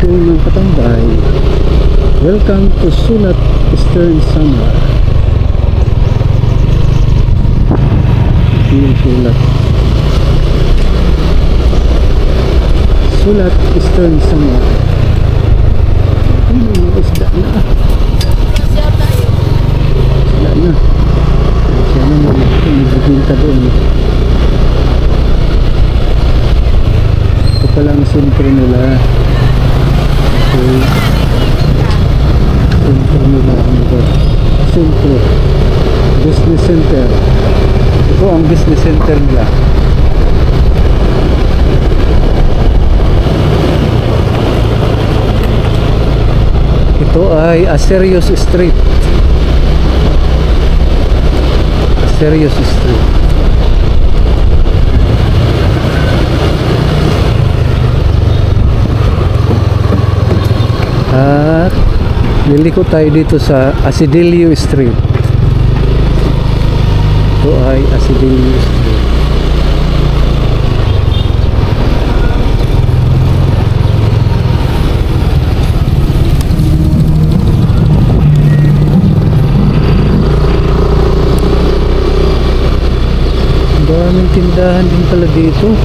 people ng Katambay, welcome to Sulat Eastern Samar. Ito yung Sulat Eastern Samar. Isda na. Siya na nagbibinta doon. Ito pala ang sentro nila. Okay. Sentro nila. Sentro. Business center. Ito ang business center nila. Ito ay Aserios Street. Aserios Street. At liliko tayo dito sa Asidilio Street. Ito ay Asidilio Street. Daming tindahan din pala dito.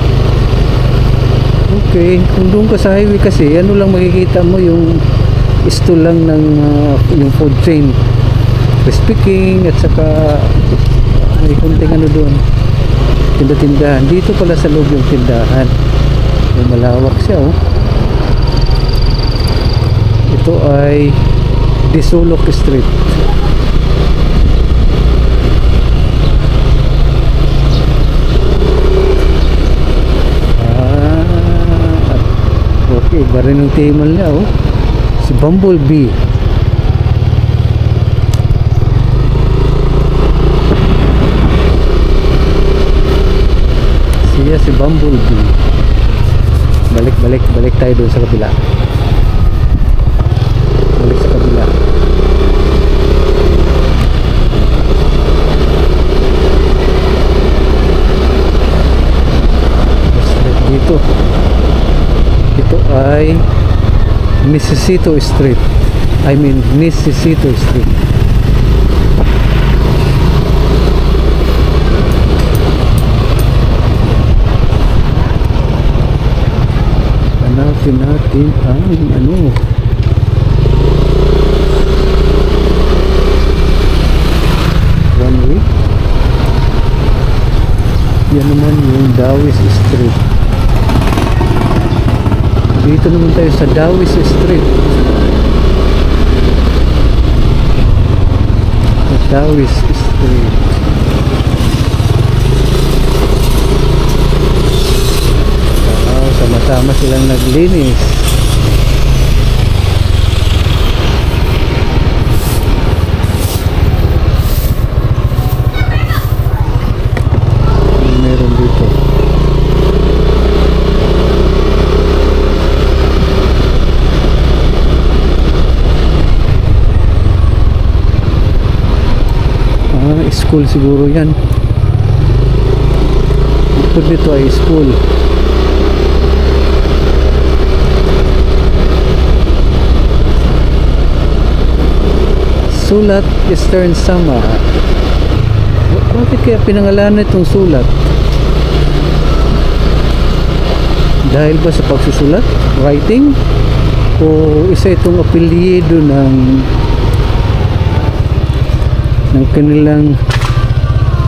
Okay, kung doon ka sa highway kasi, ano lang makikita mo yung stall lang ng yung food chain, Krispy Kreme, at saka may kunting ano doon, tindahan. Dito pala sa loob yung tindahan, may malawak siya. Oh, ito ay Disulok Street. Iba rin yung timal niya, oh. Si Bumblebee. Siya si Bumblebee. Balik tayo doon sa kabila. Balik sa kabila. Dito. Ito ay Necesito Street. Necesito Street. Hanapin natin ang ano. One way. Yan naman yung Dawis Street. Dito naman tayo sa Dawis Street. Dawis Street. Sama-sama silang naglinis. Meron dito. School siguro yan. Ito dito ay school. Sulat Eastern Samar. Bakit kaya pinangalanan itong sulat? Dahil ba sa pagsusulat? Writing? O isa itong apelyido ng kanilang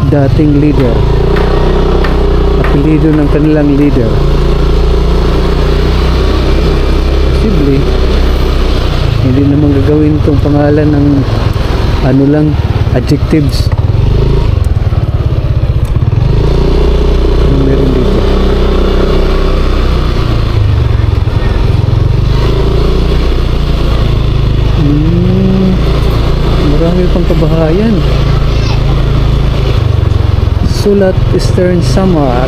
dating leader, apelido ng kanilang leader? Posible. Hindi naman gagawin itong pangalan ng ano lang, adjectives. Meron dito. Marami pang kabahayan. Sulat Eastern Samar.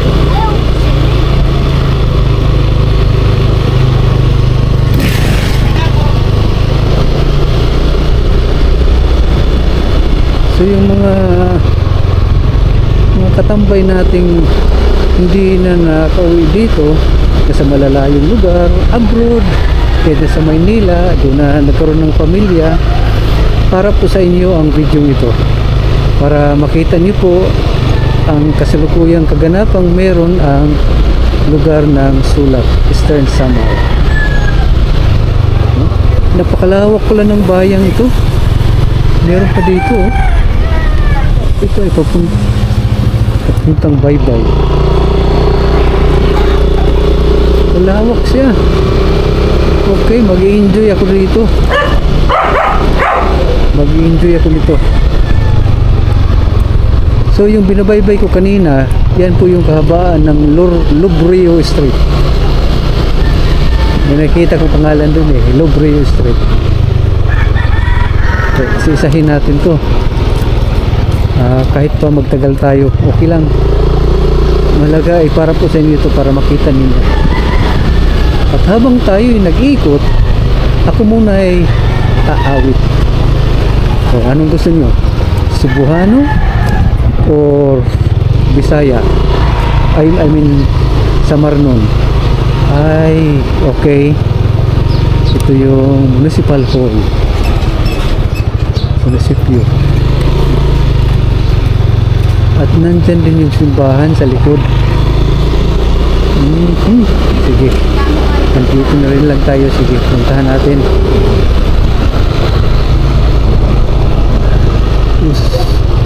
So yung mga katambay nating hindi na nakauwi dito sa malalayong lugar, abroad, kaya sa Maynila, doon na nagkaroon ng pamilya. Para po sa inyo ang video ito, para makita niyo po ang kasalukuyang kaganapang meron ang lugar ng Sulat, Eastern Samar. Napakalawak pala ng bayang ito. Meron pa dito, oh. Ito ay papuntang Baybay. Malawak siya. Okay, mag-i-enjoy ako dito. Mag-i-enjoy ako dito. So yung binabaybay ko kanina, yan po yung kahabaan ng Lubrio Street. May nakita ko pangalan dun eh, Lubrio Street. Okay, isa-isahin natin to. Kahit pa magtagal tayo, okay lang. Malaga ay para po sa inyo ito, para makita ninyo. At habang tayo ay nag-iikot, ako muna ay aawit. So anong gusto nyo? Cebuano or Bisaya? I mean Samarnon. Ay, okay. Ito yung Municipal Hall. Munisipyo. At nandyan din yung simbahan sa likod. Sige, nandito na rin lang tayo. Sige, puntahan natin.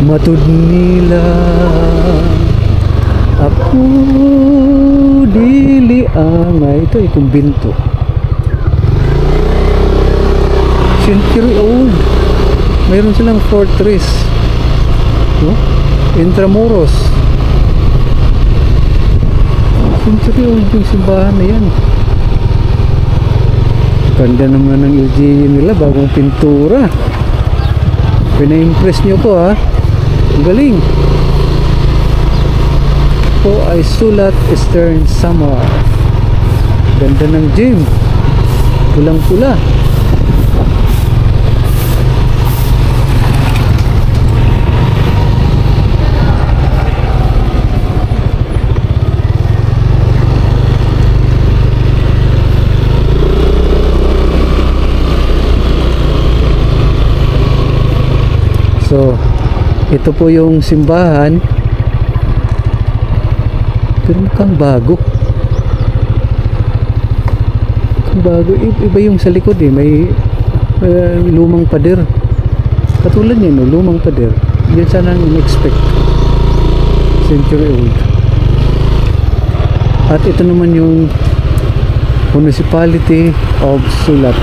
Matud nila ako dili angay. Ito ay kumbinto, century old. Mayroon silang fortress, no? Intramuros. Century old yung simbahan na yan. Ganda naman ng LGU nila, bagong pintura. Pina-impress nyo ko, ha. Ang galing. Po ay Sulat, Eastern Samar. Ganda ng gym, pulang pula. So, ito po yung simbahan. Pero mukhang bago. Bago. Iba yung sa likod eh. May lumang pader. Katulad niya, no? Lumang pader. Yan sana in-expect. Century old. At ito naman yung Municipality of Sulat.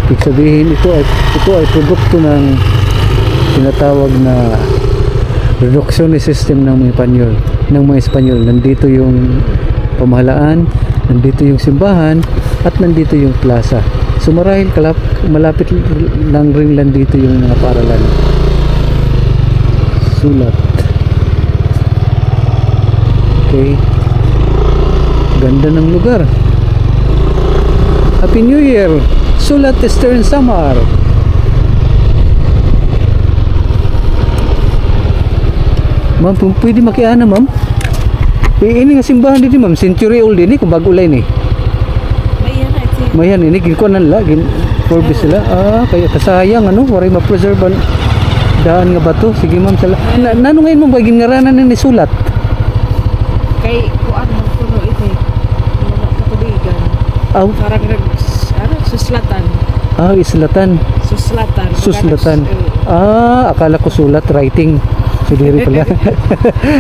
Ibig sabihin, ito ay produkto ng tinatawag na reductionist system ng mga Espanyol. Nandito yung pamahalaan, nandito yung simbahan, at nandito yung plaza. So marahil malapit lang rin lang dito yung mga paaralan. Sulat. Okay. Ganda ng lugar. Happy New Year! Sulat, Eastern Samar. Ma'am, pwede makiana, ma'am? Ini nga simbahan dito, ma'am. Century old din, kung bago lang eh. Mayan ini ginkuanan la, forbis sila. Kaya kasayang ano, waray ma-preserve daan nga bato. Sige, ma'am, sala. Nano ngayon mo ba ginngaranan ni Sulat? Kay kuan mo kuno ito. Katubigan. Parang Suslatan. Islatan. Suslatan. Suslatan. Akala ko sulat, writing. So, diri pala.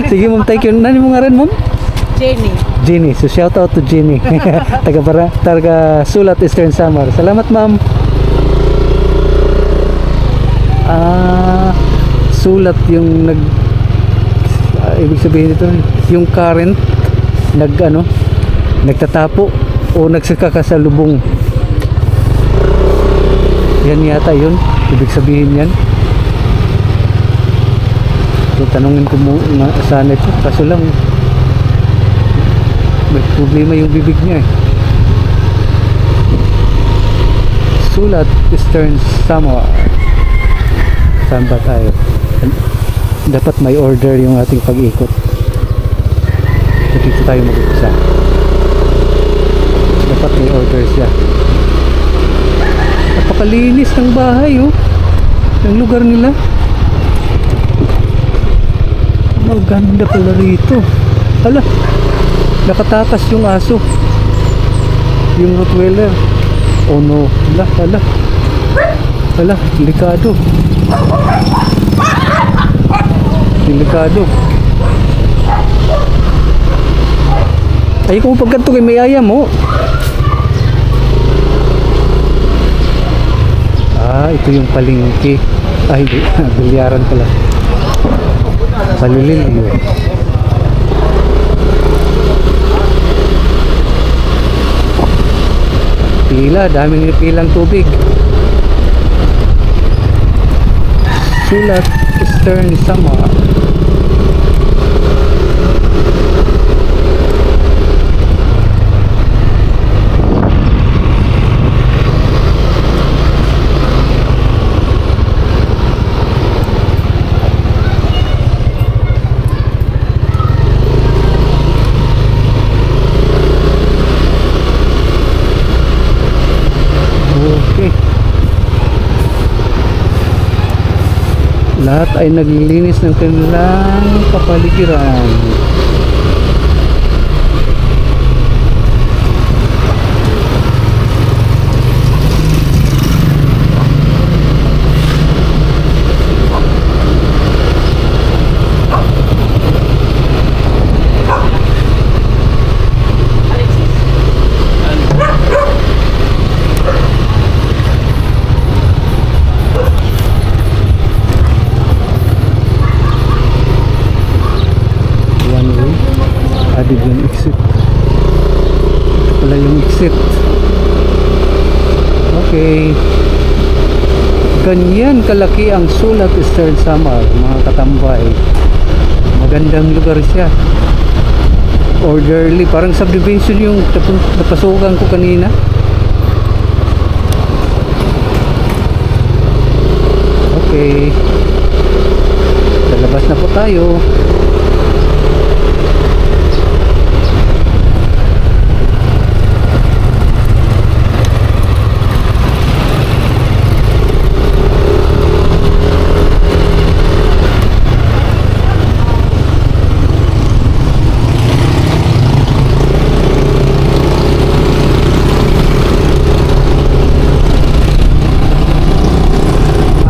Sige, ma'am, thank you. Nani mo nga rin, ma'am? Jenny. Jenny. So, shout out to Jenny. taga Sulat, Eastern Samar. Salamat, ma'am. Sulat yung ibig sabihin ito, yung current nagtatapo o nagsakakasalubong. Yan yata yun, ibig sabihin yan. So tanungin ko muna sana ito, kaso lang may problema yung bibig niya eh. Sulat, Eastern Samar. Saan ba tayo? Dapat may order yung ating pag-ikot. So dito tayo mag-umpisa. dapat may order siya. Napakalinis ng bahay, oh. Ng lugar nila. Maganda pala rito. Hala, nakatakas yung aso. Yung Rottweiler. Oh no. Hala, hala. Hala, delikado. Delikado. Ay, kung pagkanto kay may ayam, oh. Ah, ito yung palengke. Ay, hindi. Bilyaran pala. Palililyo. Pila, daming pilang tubig. Sulat Eastern Samar. Okay. Lahat ay naglilinis ng kanilang kapaligiran. Added yung exit. Ito pala yung exit. Okay. Ganyan kalaki ang Sulat Eastern Samar, mga katambay. Magandang lugar siya. Orderly, parang subdivision yung napasukan ko kanina. Okay. Lalabas na po tayo.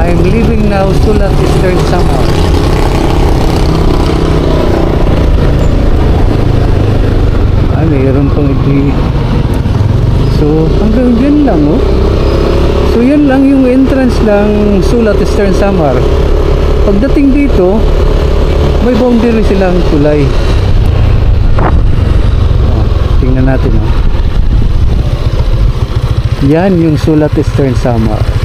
I'm leaving now Sulat Eastern Samar. Ah, mayroon pang iti. So, hanggang dyan lang, oh. So, yan lang yung entrance ng Sulat Eastern Samar. Pagdating dito, may boundary silang tulay. Oh, tingnan natin, oh. Yan yung Sulat Eastern Samar.